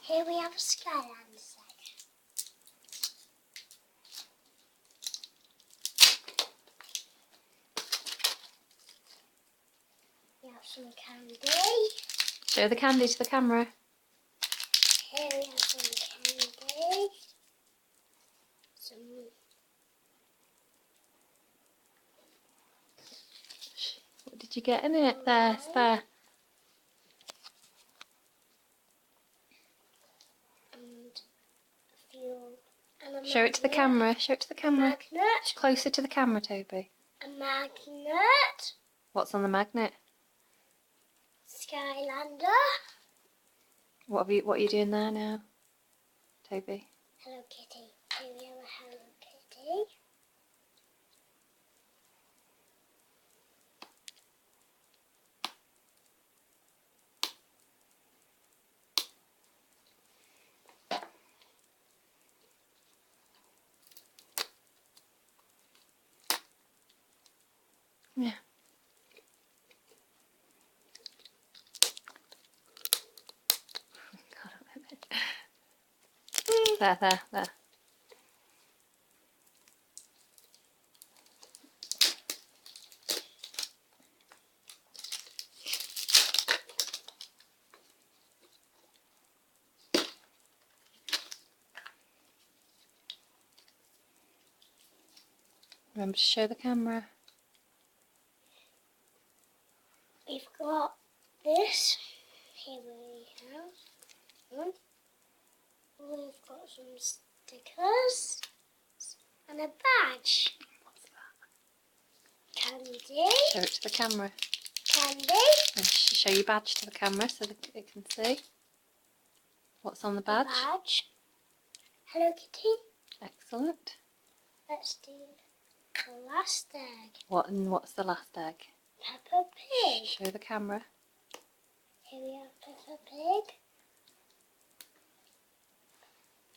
Here we have a Skyland set. We have some candy. Show the candy to the camera. Here we have some candy. What did you get in it? There, it's there. Show it to the camera. Show it to the camera. Magnet. Closer to the camera, Toby. A magnet. What's on the magnet? Skylander. What are you doing there now, Toby? Hello Kitty. Here we have a Hello Kitty. Yeah. There. Remember to show the camera. We've got this. Here we have. We've got some stickers and a badge. What's that? Candy. Show it to the camera. Candy. And show your badge to the camera so that it can see. What's on the badge? Badge. Hello Kitty. Excellent. Let's do the last egg. What's the last egg? Peppa Pig. Show the camera. Here we have Peppa Pig.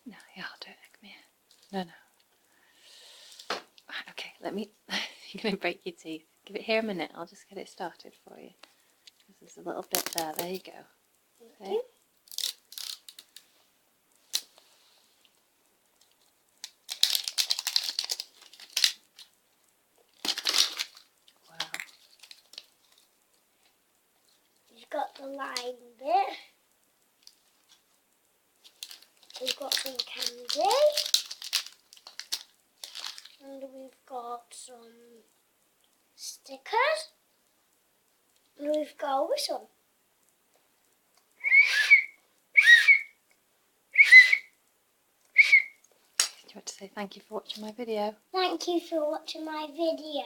No, yeah, I'll do it. Come here. No. Right, okay, let me... You're going to break your teeth. Give it here a minute. I'll just get it started for you. There's a little bit there. There you go. Okay. Wow. You've got the line bit. We've got some candy. And we've got some stickers. And we've got a whistle. Do you want to say thank you for watching my video? Thank you for watching my video.